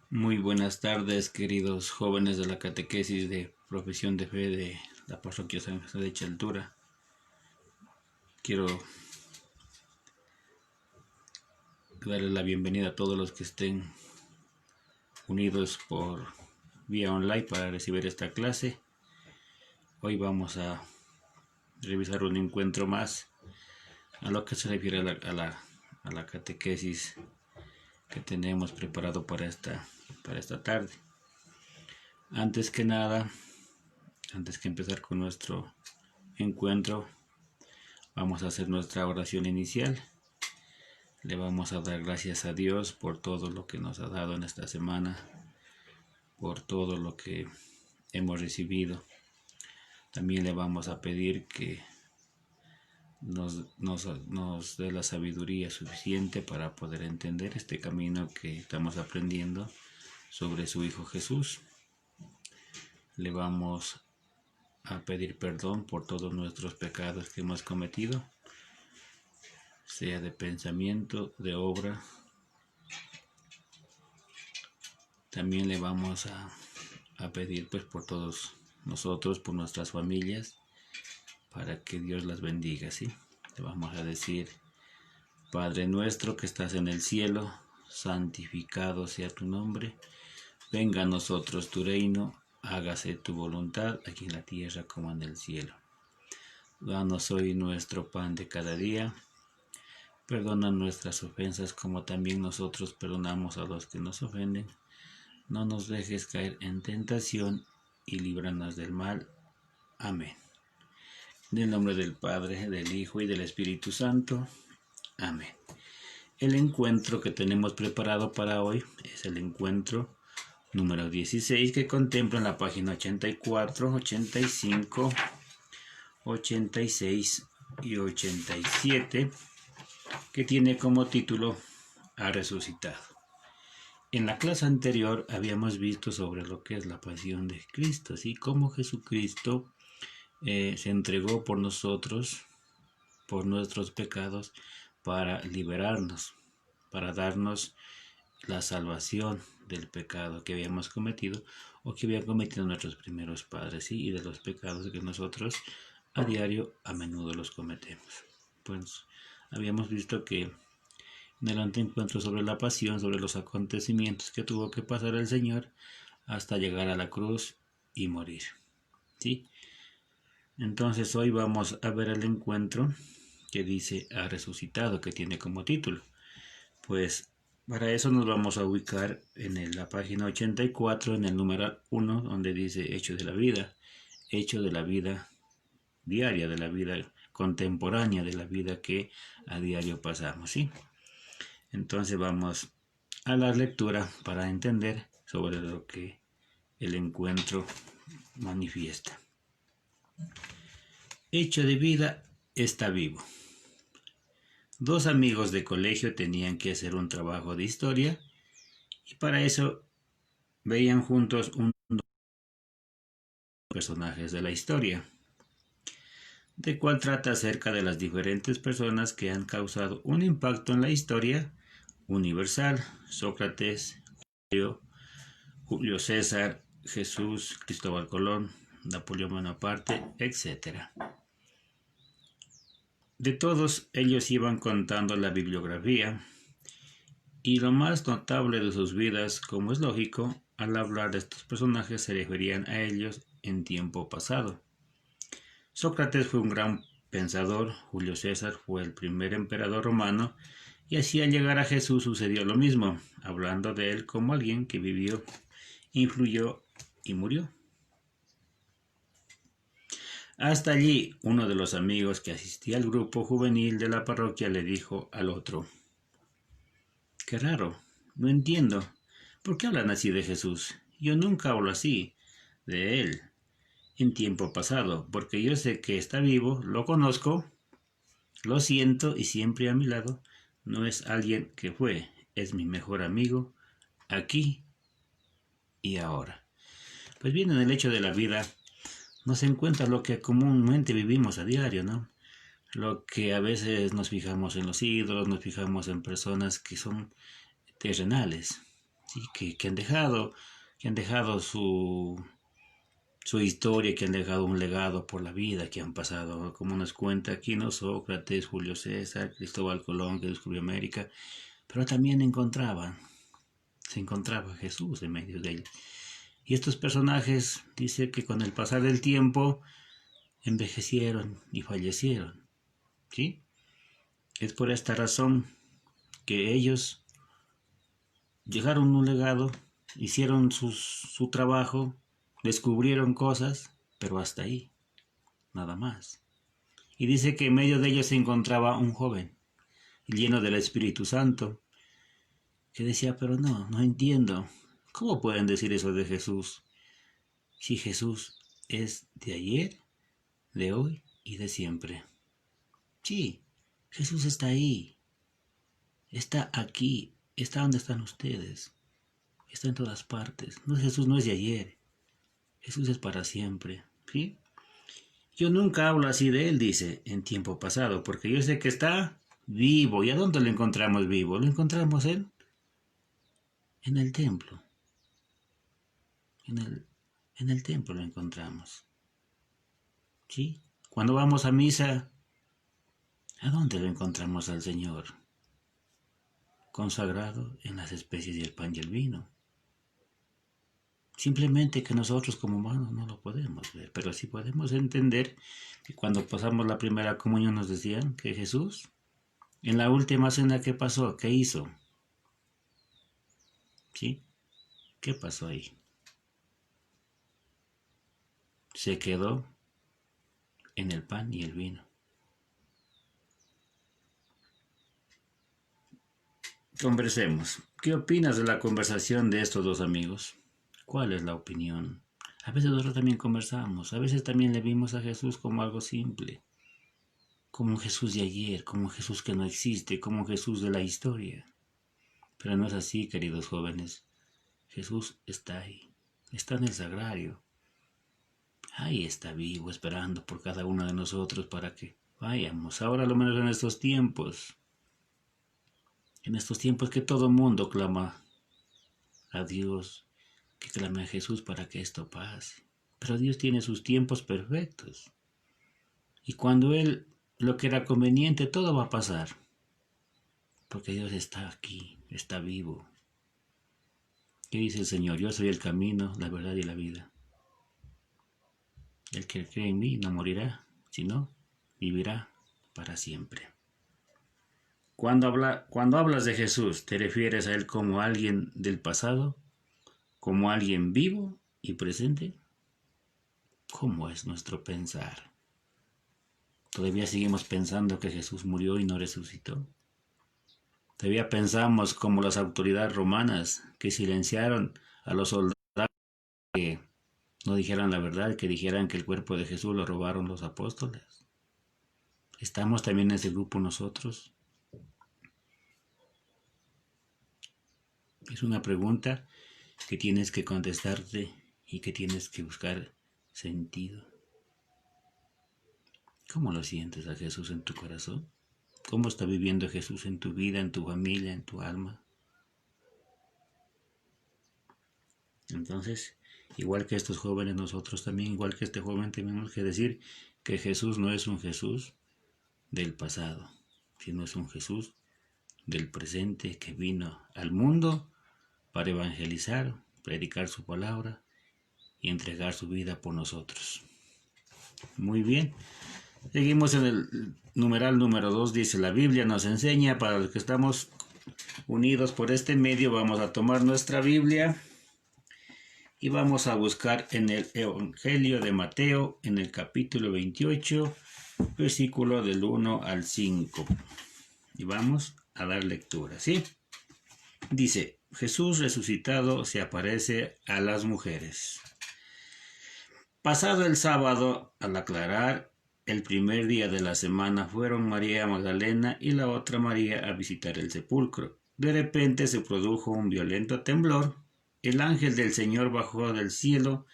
Muy buenas tardes, queridos jóvenes de la catequesis de Profesión de Fe de la Parroquia San José de Chaltura. Quiero darles la bienvenida a todos los que estén unidos por vía online para recibir esta clase. Hoy vamos a revisar un encuentro más a lo que se refiere a la catequesis que tenemos preparado para esta tarde. Antes que nada, antes que empezar con nuestro encuentro, vamos a hacer nuestra oración inicial. Le vamos a dar gracias a Dios por todo lo que nos ha dado en esta semana, por todo lo que hemos recibido. También le vamos a pedir que nos dé la sabiduría suficiente para poder entender este camino que estamos aprendiendo sobre su Hijo Jesús. Le vamos a pedir perdón por todos nuestros pecados que hemos cometido, sea de pensamiento, de obra. También le vamos a pedir pues por todos nosotros, por nuestras familias, para que Dios las bendiga, ¿sí? Le vamos a decir: Padre nuestro que estás en el cielo, santificado sea tu nombre, venga a nosotros tu reino, hágase tu voluntad, aquí en la tierra como en el cielo. Danos hoy nuestro pan de cada día, perdona nuestras ofensas como también nosotros perdonamos a los que nos ofenden. No nos dejes caer en tentación y líbranos del mal. Amén. En el nombre del Padre, del Hijo y del Espíritu Santo. Amén. El encuentro que tenemos preparado para hoy es el encuentro número 16, que contempla en la página 84, 85, 86 y 87, que tiene como título Ha resucitado. En la clase anterior habíamos visto sobre lo que es la pasión de Cristo, así como Jesucristo se entregó por nosotros, por nuestros pecados, para liberarnos, para darnos la salvación del pecado que habíamos cometido o que habían cometido nuestros primeros padres, ¿sí? Y de los pecados que nosotros a diario a menudo los cometemos. Pues habíamos visto que en el anteencuentro sobre la pasión, sobre los acontecimientos que tuvo que pasar el Señor hasta llegar a la cruz y morir, ¿sí? Entonces hoy vamos a ver el encuentro que dice Ha resucitado, que tiene como título. Pues para eso nos vamos a ubicar en la página 84, en el numeral 1, donde dice hecho de la vida diaria, de la vida contemporánea, de la vida que a diario pasamos, ¿sí? Entonces vamos a la lectura para entender sobre lo que el encuentro manifiesta. Hecho de vida está vivo. Dos amigos de colegio tenían que hacer un trabajo de historia y para eso veían juntos un personajes de la historia, de cual trata acerca de las diferentes personas que han causado un impacto en la historia universal: Sócrates, Julio César, Jesús, Cristóbal Colón, Napoleón Bonaparte, etc. De todos ellos iban contando la bibliografía y lo más notable de sus vidas. Como es lógico, al hablar de estos personajes se referían a ellos en tiempo pasado. Sócrates fue un gran pensador, Julio César fue el primer emperador romano, y así al llegar a Jesús sucedió lo mismo, hablando de él como alguien que vivió, influyó y murió. Hasta allí, uno de los amigos que asistía al grupo juvenil de la parroquia le dijo al otro: «Qué raro, no entiendo. ¿Por qué hablan así de Jesús? Yo nunca hablo así de él en tiempo pasado, porque yo sé que está vivo, lo conozco, lo siento y siempre a mi lado. No es alguien que fue, es mi mejor amigo, aquí y ahora». Pues bien, en el hecho de la vida nos encuentra lo que comúnmente vivimos a diario, ¿no? Lo que a veces nos fijamos en los ídolos, nos fijamos en personas que son terrenales, ¿sí? Que han dejado su historia, que han dejado un legado por la vida, que han pasado, como nos cuenta aquí, ¿no? Sócrates, Julio César, Cristóbal Colón, que descubrió América, pero también se encontraba Jesús en medio de ellos. Y estos personajes, dice que con el pasar del tiempo, envejecieron y fallecieron, ¿sí? Es por esta razón que ellos dejaron un legado, hicieron su trabajo, descubrieron cosas, pero hasta ahí, nada más. Y dice que en medio de ellos se encontraba un joven, lleno del Espíritu Santo, que decía, pero no entiendo, ¿cómo pueden decir eso de Jesús? Si Jesús es de ayer, de hoy y de siempre. Sí, Jesús está ahí, está aquí, está donde están ustedes, está en todas partes. No, Jesús no es de ayer, Jesús es para siempre, ¿sí? Yo nunca hablo así de él, dice, en tiempo pasado, porque yo sé que está vivo. ¿Y a dónde lo encontramos vivo? Lo encontramos en el templo. En el templo lo encontramos. ¿Sí? Cuando vamos a misa, ¿a dónde lo encontramos al Señor? Consagrado en las especies del pan y el vino. Simplemente que nosotros como humanos no lo podemos ver, pero sí podemos entender que cuando pasamos la primera comunión nos decían que Jesús, en la última cena, ¿qué pasó? ¿Qué hizo? ¿Sí? ¿Qué pasó ahí? Se quedó en el pan y el vino. Conversemos. ¿Qué opinas de la conversación de estos dos amigos? ¿Cuál es la opinión? A veces nosotros también conversamos, a veces también le vimos a Jesús como algo simple, como un Jesús de ayer, como un Jesús que no existe, como un Jesús de la historia. Pero no es así, queridos jóvenes. Jesús está ahí, está en el sagrario. Ahí está vivo, esperando por cada uno de nosotros para que vayamos. Ahora, lo menos en estos tiempos que todo mundo clama a Dios, que clame a Jesús para que esto pase. Pero Dios tiene sus tiempos perfectos. Y cuando Él lo que era conveniente, todo va a pasar. Porque Dios está aquí, está vivo. ¿Qué dice el Señor? Yo soy el camino, la verdad y la vida. El que cree en mí no morirá, sino vivirá para siempre. Cuando hablas de Jesús, ¿te refieres a Él como alguien del pasado? ¿Como alguien vivo y presente? ¿Cómo es nuestro pensar? ¿Todavía seguimos pensando que Jesús murió y no resucitó? ¿Todavía pensamos como las autoridades romanas que silenciaron a los soldados que no dijeran la verdad, que dijeran que el cuerpo de Jesús lo robaron los apóstoles? ¿Estamos también en ese grupo nosotros? Es una pregunta que tienes que contestarte y que tienes que buscar sentido. ¿Cómo lo sientes a Jesús en tu corazón? ¿Cómo está viviendo Jesús en tu vida, en tu familia, en tu alma? Entonces, igual que estos jóvenes, nosotros también, igual que este joven, tenemos que decir que Jesús no es un Jesús del pasado, sino es un Jesús del presente que vino al mundo para evangelizar, predicar su palabra y entregar su vida por nosotros. Muy bien. Seguimos en el numeral número 2. Dice, la Biblia nos enseña, para los que estamos unidos por este medio, vamos a tomar nuestra Biblia y vamos a buscar en el Evangelio de Mateo, en el capítulo 28, versículo del 1 al 5. Y vamos a dar lectura, ¿sí? Dice, Jesús resucitado se aparece a las mujeres. Pasado el sábado, al aclarar el primer día de la semana, fueron María Magdalena y la otra María a visitar el sepulcro. De repente se produjo un violento temblor. El ángel del Señor bajó del cielo,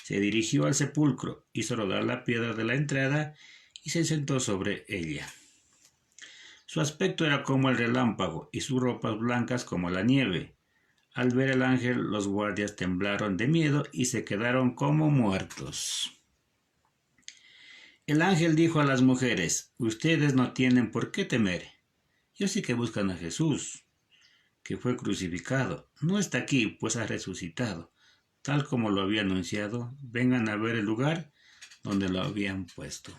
se dirigió al sepulcro, hizo rodar la piedra de la entrada y se sentó sobre ella. Su aspecto era como el relámpago y sus ropas blancas como la nieve. Al ver el ángel, los guardias temblaron de miedo y se quedaron como muertos. El ángel dijo a las mujeres: ustedes no tienen por qué temer. Yo sé que buscan a Jesús, que fue crucificado. No está aquí, pues ha resucitado. Tal como lo había anunciado, vengan a ver el lugar donde lo habían puesto.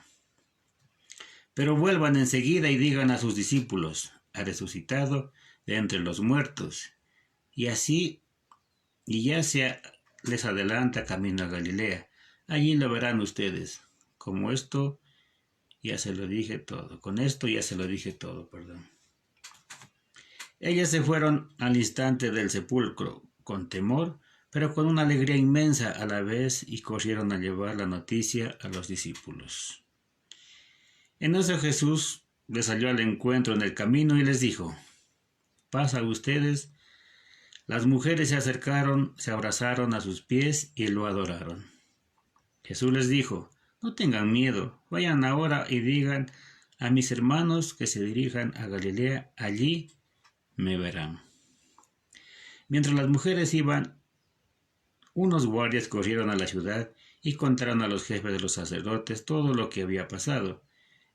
Pero vuelvan enseguida y digan a sus discípulos: ha resucitado de entre los muertos. Y ya se les adelanta camino a Galilea. Allí lo verán ustedes. Con esto ya se lo dije todo, perdón. Ellas se fueron al instante del sepulcro, con temor, pero con una alegría inmensa a la vez, y corrieron a llevar la noticia a los discípulos. En eso Jesús les salió al encuentro en el camino y les dijo: paz a ustedes. Las mujeres se acercaron, se abrazaron a sus pies y lo adoraron. Jesús les dijo: no tengan miedo, vayan ahora y digan a mis hermanos que se dirijan a Galilea, allí me verán. Mientras las mujeres iban, unos guardias corrieron a la ciudad y contaron a los jefes de los sacerdotes todo lo que había pasado.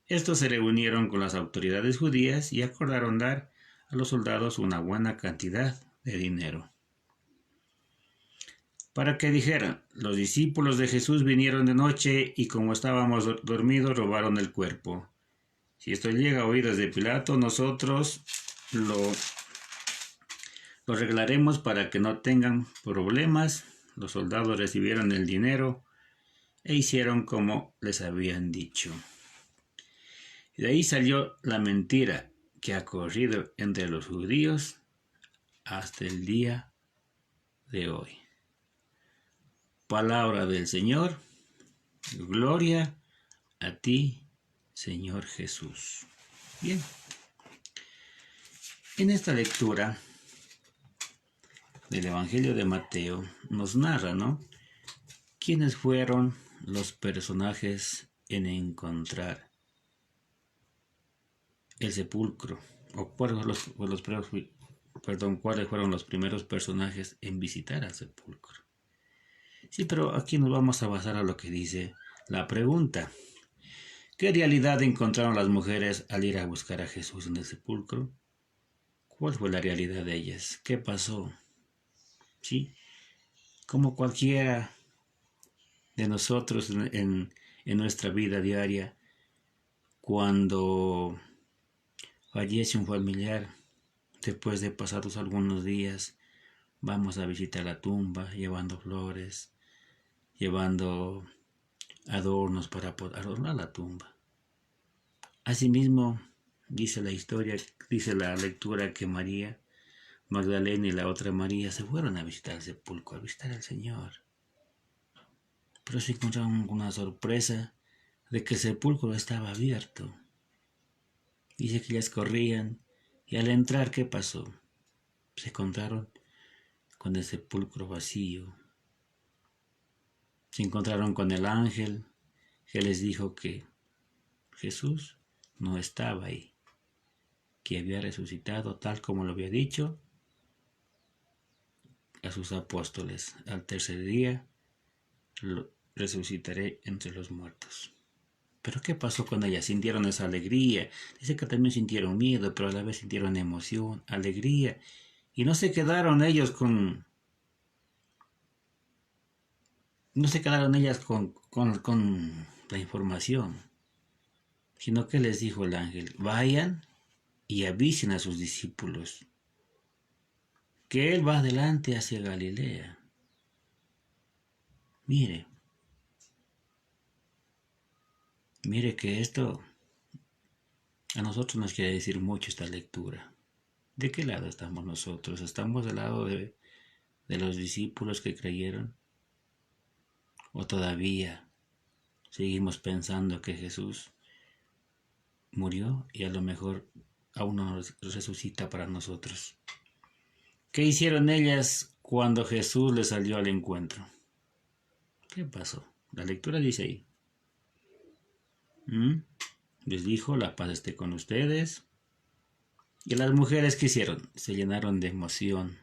Estos se reunieron con las autoridades judías y acordaron dar a los soldados una buena cantidad de dinero, para que dijeran: los discípulos de Jesús vinieron de noche y como estábamos dormidos robaron el cuerpo. Si esto llega a oídos de Pilato, nosotros lo arreglaremos para que no tengan problemas. Los soldados recibieron el dinero e hicieron como les habían dicho. Y de ahí salió la mentira que ha corrido entre los judíos hasta el día de hoy. Palabra del Señor. Gloria a ti, Señor Jesús. Bien. En esta lectura del Evangelio de Mateo nos narra, ¿no?, quiénes fueron los personajes en encontrar el sepulcro, o cuáles fueron los primeros personajes en visitar al sepulcro. Sí, pero aquí nos vamos a basar a lo que dice la pregunta. ¿Qué realidad encontraron las mujeres al ir a buscar a Jesús en el sepulcro? ¿Cuál fue la realidad de ellas? ¿Qué pasó? ¿Sí? Como cualquiera de nosotros en nuestra vida diaria, cuando fallece un familiar, después de pasados algunos días, vamos a visitar la tumba llevando flores, llevando adornos para adornar la tumba. Asimismo, dice la historia, dice la lectura, que María Magdalena y la otra María se fueron a visitar el sepulcro, a visitar al Señor. Pero se encontraron con una sorpresa de que el sepulcro estaba abierto. Dice que ellas corrían y al entrar, ¿qué pasó? Se encontraron con el sepulcro vacío. Se encontraron con el ángel que les dijo que Jesús no estaba ahí, que había resucitado tal como lo había dicho a sus apóstoles: al tercer día lo resucitaré entre los muertos. Pero ¿qué pasó con ellas? Sintieron esa alegría. Dice que también sintieron miedo, pero a la vez sintieron emoción, alegría. Y no se quedaron ellos con... No se quedaron ellas con la información, sino que les dijo el ángel: vayan y avisen a sus discípulos que él va adelante hacia Galilea. Mire que esto a nosotros nos quiere decir mucho esta lectura. ¿De qué lado estamos nosotros? ¿Estamos del lado de los discípulos que creyeron? ¿O todavía seguimos pensando que Jesús murió y a lo mejor aún no resucita para nosotros? ¿Qué hicieron ellas cuando Jesús les salió al encuentro? ¿Qué pasó? La lectura dice ahí. Les dijo: la paz esté con ustedes. Y las mujeres, ¿qué hicieron? Se llenaron de emoción.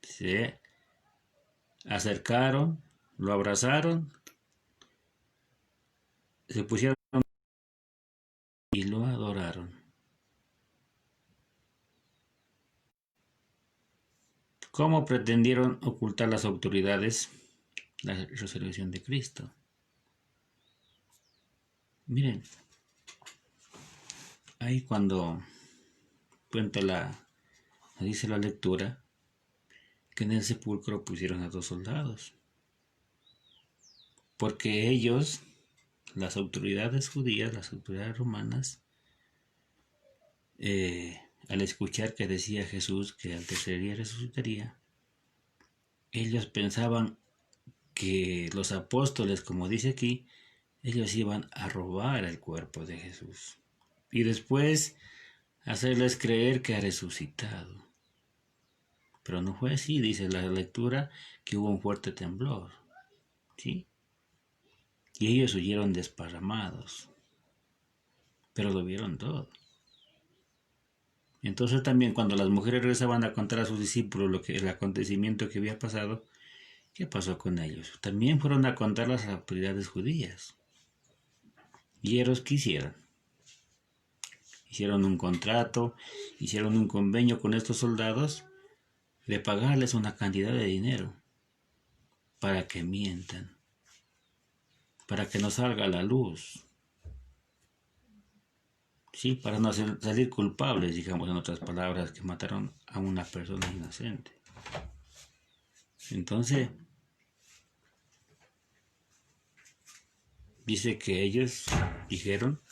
Se acercaron, lo abrazaron, se pusieron y lo adoraron. ¿Cómo pretendieron ocultar las autoridades la resurrección de Cristo? Miren, ahí cuando dice la lectura, que en el sepulcro pusieron a 2 soldados. Porque ellos, las autoridades judías, las autoridades romanas, al escuchar que decía Jesús que al tercer día resucitaría, ellos pensaban que los apóstoles, como dice aquí, ellos iban a robar el cuerpo de Jesús y después hacerles creer que ha resucitado. Pero no fue así, dice la lectura, que hubo un fuerte temblor, ¿sí? Y ellos huyeron desparramados, pero lo vieron todo. Entonces también cuando las mujeres regresaban a contar a sus discípulos el acontecimiento que había pasado, ¿qué pasó con ellos? También fueron a contar las autoridades judías. ¿Y ellos qué hicieron? Hicieron un contrato, hicieron un convenio con estos soldados de pagarles una cantidad de dinero para que mientan, para que no salga a la luz. Sí, para no salir culpables, digamos en otras palabras, que mataron a una persona inocente. Entonces, dice que ellos dijeron,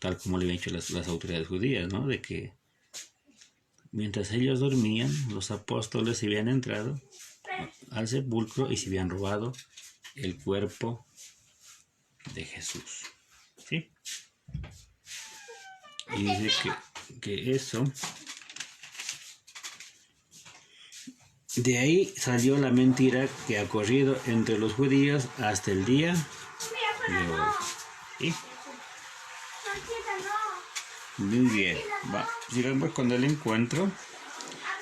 tal como le habían dicho las autoridades judías, ¿no? De que mientras ellos dormían, los apóstoles habían entrado al sepulcro y se habían robado el cuerpo de Jesús. ¿Sí? Y dice que eso, de ahí salió la mentira que ha corrido entre los judíos hasta el día de hoy. ¿Sí? Muy bien, sigamos con el encuentro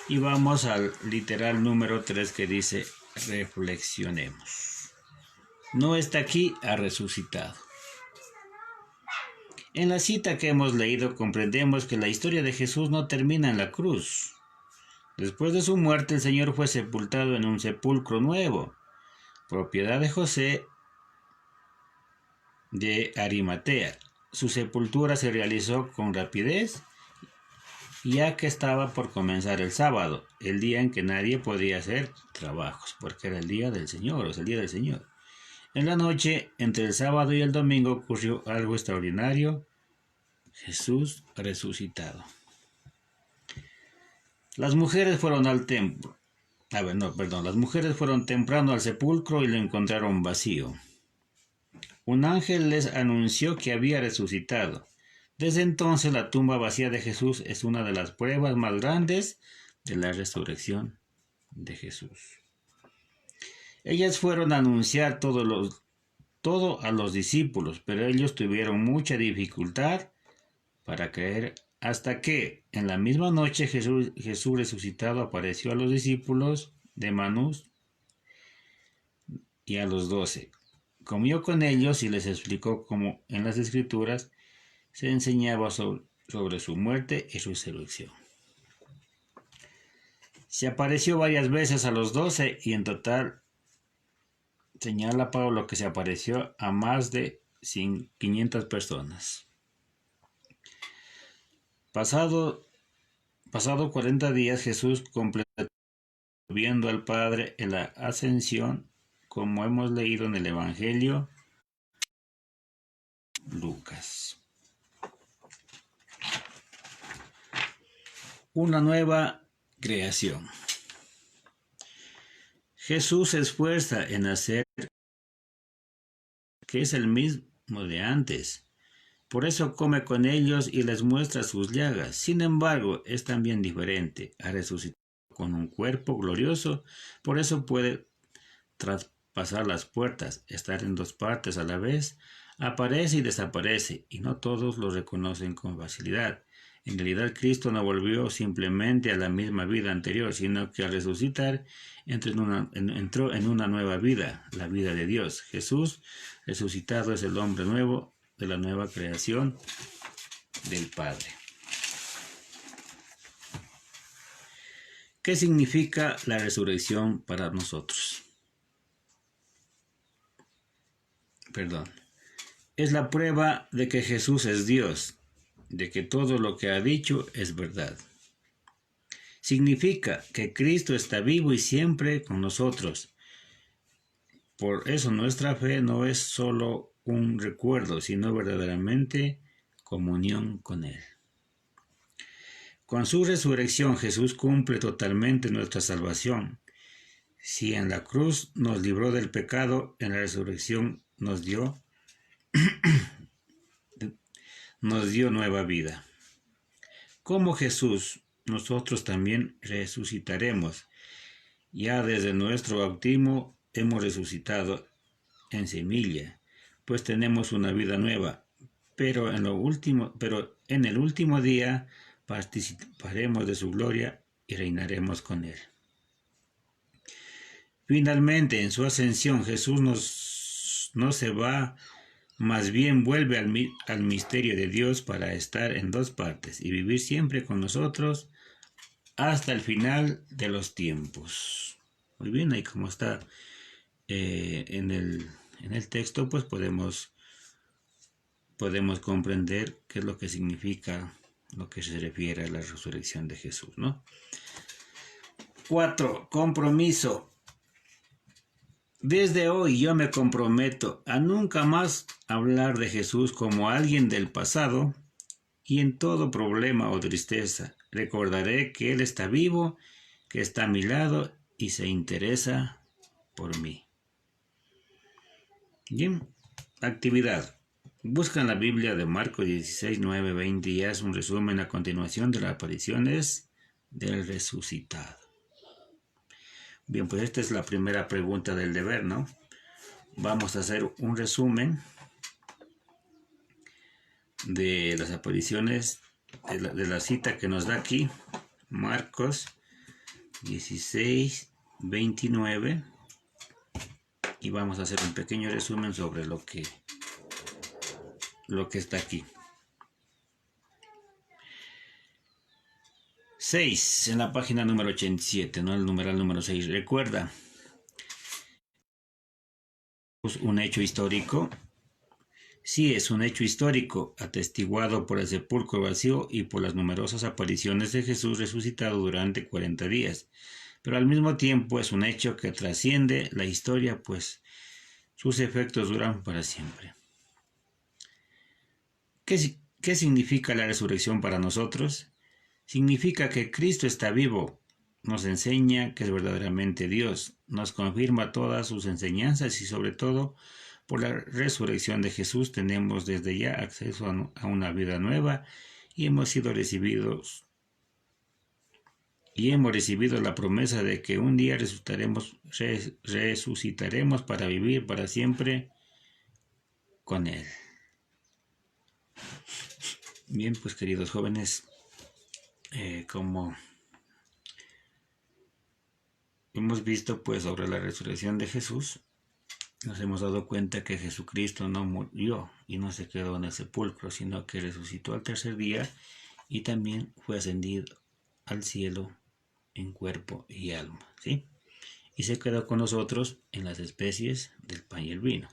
y vamos al literal número 3 que dice reflexionemos. No está aquí, ha resucitado. En la cita que hemos leído comprendemos que la historia de Jesús no termina en la cruz. Después de su muerte el Señor fue sepultado en un sepulcro nuevo, propiedad de José de Arimatea. Su sepultura se realizó con rapidez, ya que estaba por comenzar el sábado, el día en que nadie podía hacer trabajos, porque era el día del Señor, o sea, el día del Señor. En la noche, entre el sábado y el domingo, ocurrió algo extraordinario. Jesús resucitado. Las mujeres fueron al templo. Las mujeres fueron temprano al sepulcro y lo encontraron vacío. Un ángel les anunció que había resucitado. Desde entonces la tumba vacía de Jesús es una de las pruebas más grandes de la resurrección de Jesús. Ellas fueron a anunciar todo a los discípulos, pero ellos tuvieron mucha dificultad para creer hasta que en la misma noche Jesús resucitado apareció a los discípulos de Emaús y a los 12. Comió con ellos y les explicó cómo en las Escrituras se enseñaba sobre su muerte y su resurrección. Se apareció varias veces a los 12 y en total señala Pablo que se apareció a más de 500 personas. Pasado 40 días Jesús completó viendo al Padre en la ascensión, como hemos leído en el Evangelio Lucas. Una nueva creación. Jesús se esfuerza en hacer que es el mismo de antes. Por eso come con ellos y les muestra sus llagas. Sin embargo, es también diferente. Ha resucitado con un cuerpo glorioso, por eso puede traspasar las puertas, estar en 2 partes a la vez. Aparece y desaparece, y no todos lo reconocen con facilidad. En realidad, Cristo no volvió simplemente a la misma vida anterior, sino que al resucitar entró en una nueva vida, la vida de Dios. Jesús resucitado es el hombre nuevo de la nueva creación del Padre. ¿Qué significa la resurrección para nosotros? Es la prueba de que Jesús es Dios, de que todo lo que ha dicho es verdad. Significa que Cristo está vivo y siempre con nosotros. Por eso nuestra fe no es solo un recuerdo, sino verdaderamente comunión con Él. Con su resurrección Jesús cumple totalmente nuestra salvación. Si en la cruz nos libró del pecado, en la resurrección nos dio nueva vida. Como Jesús, nosotros también resucitaremos. Ya desde nuestro bautismo hemos resucitado en semilla, pues tenemos una vida nueva, pero en el último día participaremos de su gloria y reinaremos con Él. Finalmente, en su ascensión, Jesús no se va, más bien vuelve al misterio de Dios para estar en dos partes y vivir siempre con nosotros hasta el final de los tiempos. Muy bien, ahí como está en el texto, pues podemos comprender qué es lo que significa, lo que se refiere a la resurrección de Jesús, ¿no? 4. Compromiso. Desde hoy yo me comprometo a nunca más hablar de Jesús como alguien del pasado, y en todo problema o tristeza recordaré que Él está vivo, que está a mi lado y se interesa por mí. Bien, actividad. Busca en la Biblia de Marcos 16, 9, 20 y haz un resumen a continuación de las apariciones del resucitado. Bien, pues esta es la primera pregunta del deber, ¿no? Vamos a hacer un resumen de las apariciones de la cita que nos da aquí, Marcos 16, 29, y vamos a hacer un pequeño resumen sobre lo que está aquí. 6, en la página número 87, ¿no? El numeral número 6. Recuerda, un hecho histórico. Sí, es un hecho histórico, atestiguado por el sepulcro vacío y por las numerosas apariciones de Jesús resucitado durante 40 días. Pero al mismo tiempo es un hecho que trasciende la historia, pues sus efectos duran para siempre. ¿Qué significa la resurrección para nosotros? Significa que Cristo está vivo, nos enseña que es verdaderamente Dios, nos confirma todas sus enseñanzas y sobre todo, por la resurrección de Jesús tenemos desde ya acceso a una vida nueva y hemos recibido la promesa de que un día resucitaremos para vivir para siempre con Él. Bien, pues queridos jóvenes, como hemos visto pues sobre la resurrección de Jesús, nos hemos dado cuenta que Jesucristo no murió y no se quedó en el sepulcro, sino que resucitó al tercer día y también fue ascendido al cielo en cuerpo y alma, ¿sí? Y se quedó con nosotros en las especies del pan y el vino.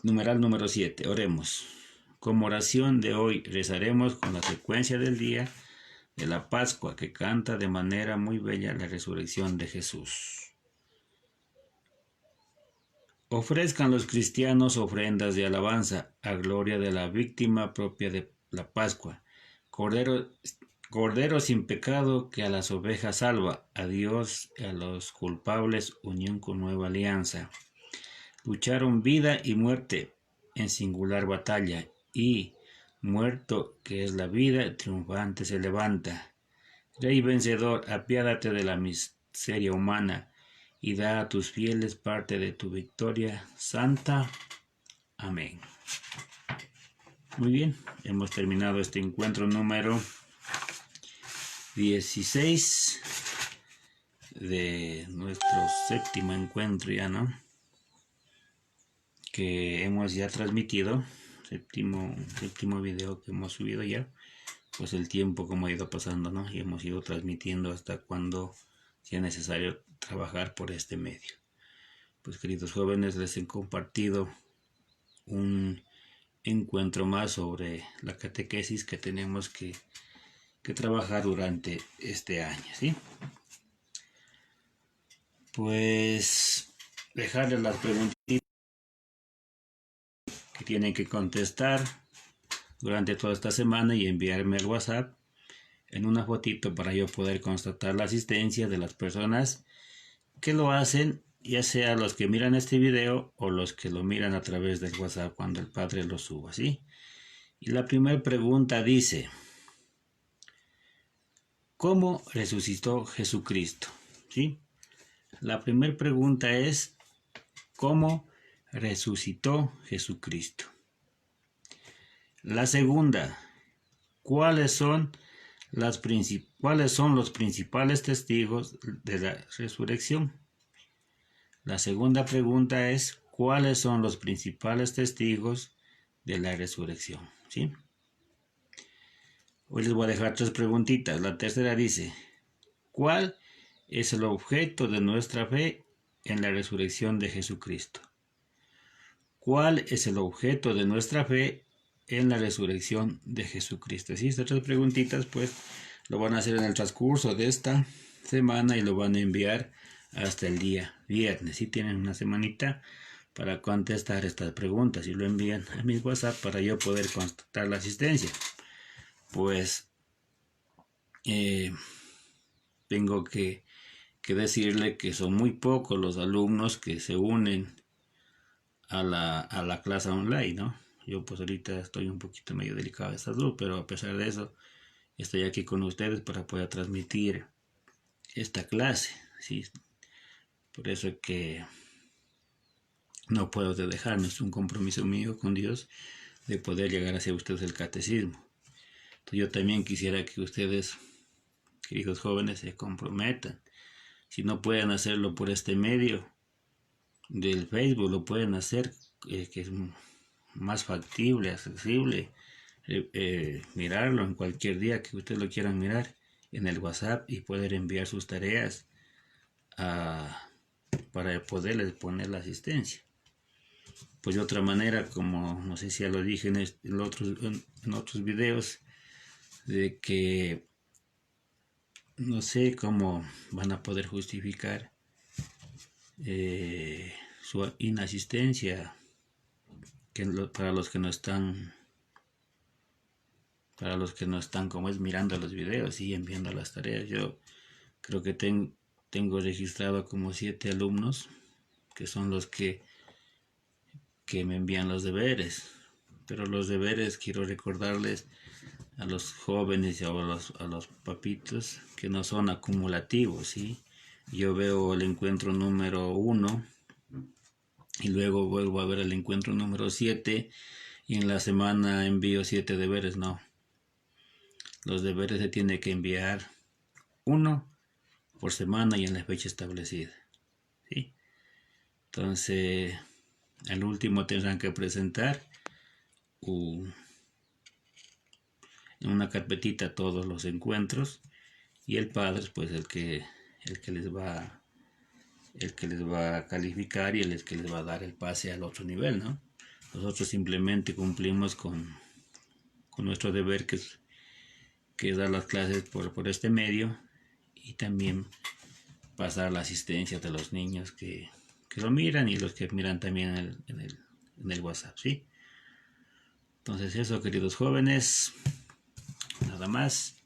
Numeral número 7, oremos. Como oración de hoy rezaremos con la secuencia del día de la Pascua que canta de manera muy bella la resurrección de Jesús. Ofrezcan los cristianos ofrendas de alabanza a gloria de la víctima propia de la Pascua, Cordero sin pecado que a las ovejas salva, a Dios y a los culpables unión con nueva alianza. Lucharon vida y muerte en singular batalla, y, muerto que es la vida, triunfante se levanta. Rey vencedor, apiádate de la miseria humana, y da a tus fieles parte de tu victoria santa. Amén. Muy bien, hemos terminado este encuentro número 16 de nuestro séptimo encuentro ya, ¿no? Que hemos ya transmitido, séptimo video que hemos subido ya, pues el tiempo como ha ido pasando, ¿no? Y hemos ido transmitiendo hasta cuando sea necesario trabajar por este medio. Pues queridos jóvenes, les he compartido un encuentro más sobre la catequesis que tenemos que trabajar durante este año, ¿sí? Pues dejarles las preguntas que tienen que contestar durante toda esta semana y enviarme al WhatsApp en una fotito para yo poder constatar la asistencia de las personas que lo hacen, ya sea los que miran este video o los que lo miran a través del WhatsApp cuando el padre lo suba, ¿sí? Y la primera pregunta dice: ¿cómo resucitó Jesucristo? ¿Sí? La primera pregunta es: ¿cómo resucitó Jesucristo? La segunda: ¿cuáles son los principales testigos de la resurrección? La segunda pregunta es: ¿cuáles son los principales testigos de la resurrección? ¿Sí? Hoy les voy a dejar 3 preguntitas. La tercera dice: ¿cuál es el objeto de nuestra fe en la resurrección de Jesucristo? ¿Cuál es el objeto de nuestra fe en la resurrección de Jesucristo? ¿Sí? Estas 3 preguntitas pues lo van a hacer en el transcurso de esta semana y lo van a enviar hasta el día viernes. Si tienen una semanita para contestar estas preguntas y lo envían a mi WhatsApp para yo poder constatar la asistencia. Pues tengo que decirle que son muy pocos los alumnos que se unen a la clase online, ¿no? Yo pues ahorita estoy un poquito medio delicado de salud, pero a pesar de eso estoy aquí con ustedes para poder transmitir esta clase, ¿sí? Por eso es que no puedo dejarme, es un compromiso mío con Dios de poder llegar hacia ustedes el catecismo. Entonces yo también quisiera que ustedes, queridos jóvenes, se comprometan. Si no pueden hacerlo por este medio del Facebook, lo pueden hacer, que es más factible, accesible, mirarlo en cualquier día que ustedes lo quieran mirar en el WhatsApp y poder enviar sus tareas para poderles poner la asistencia. Pues de otra manera, como no sé si ya lo dije en otros videos, de que no sé cómo van a poder justificar su inasistencia para los que no están como es mirando los videos y enviando las tareas. Yo creo que tengo registrado como 7 alumnos que son los que me envían los deberes, pero los deberes quiero recordarles a los jóvenes y a los papitos que no son acumulativos, ¿sí? Yo veo el encuentro número 1 y luego vuelvo a ver el encuentro número 7 y en la semana envío 7 deberes. No, los deberes se tienen que enviar 1 por semana y en la fecha establecida, ¿sí? Entonces al último tendrán que presentar en una carpetita todos los encuentros y el padre pues el que les va a calificar y el que les va a dar el pase al otro nivel, ¿no? Nosotros simplemente cumplimos con nuestro deber que es dar las clases por este medio y también pasar la asistencia de los niños que lo miran y los que miran también en el WhatsApp, ¿sí? Entonces eso, queridos jóvenes, nada más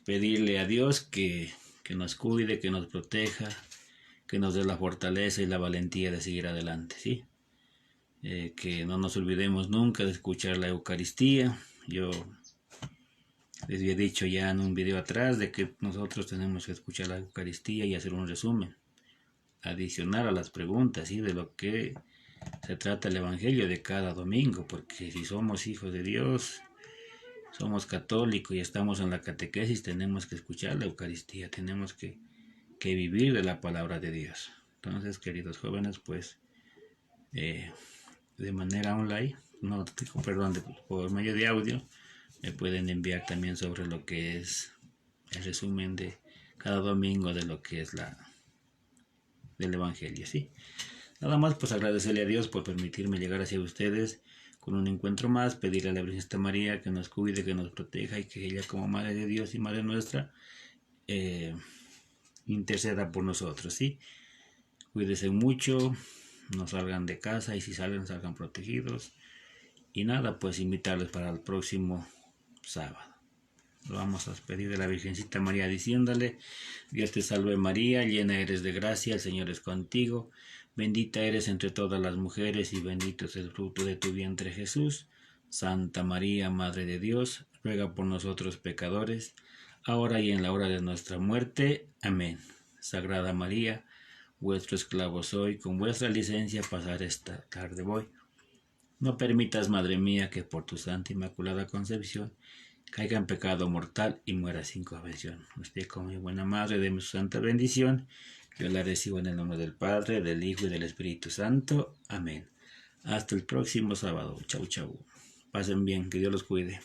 pedirle a Dios que nos cuide, que nos proteja, que nos dé la fortaleza y la valentía de seguir adelante, ¿sí? Que no nos olvidemos nunca de escuchar la Eucaristía. Yo les había dicho ya en un video atrás de que nosotros tenemos que escuchar la Eucaristía y hacer un resumen adicional a las preguntas, ¿sí? De lo que se trata el Evangelio de cada domingo, porque si somos hijos de Dios, somos católicos y estamos en la catequesis, tenemos que escuchar la Eucaristía, tenemos que vivir de la palabra de Dios. Entonces, queridos jóvenes, pues de manera online, por medio de audio, me pueden enviar también sobre lo que es el resumen de cada domingo de lo que es del Evangelio, ¿sí? Nada más, pues agradecerle a Dios por permitirme llegar hacia ustedes con un encuentro más, pedirle a la Virgen María que nos cuide, que nos proteja y que ella como Madre de Dios y Madre nuestra interceda por nosotros, ¿sí? Cuídense mucho, no salgan de casa y si salen, salgan protegidos. Y nada, pues invitarles para el próximo sábado. Lo vamos a despedir de la Virgencita María diciéndole: Dios te salve María, llena eres de gracia, el Señor es contigo. Bendita eres entre todas las mujeres y bendito es el fruto de tu vientre Jesús. Santa María, Madre de Dios, ruega por nosotros pecadores, ahora y en la hora de nuestra muerte. Amén. Sagrada María, vuestro esclavo soy, con vuestra licencia pasar esta tarde voy. No permitas, Madre mía, que por tu santa inmaculada concepción caiga en pecado mortal y muera sin confesión. Usted, como mi buena madre, deme su santa bendición. Yo la recibo en el nombre del Padre, del Hijo y del Espíritu Santo. Amén. Hasta el próximo sábado. Chau, chau. Pasen bien, que Dios los cuide.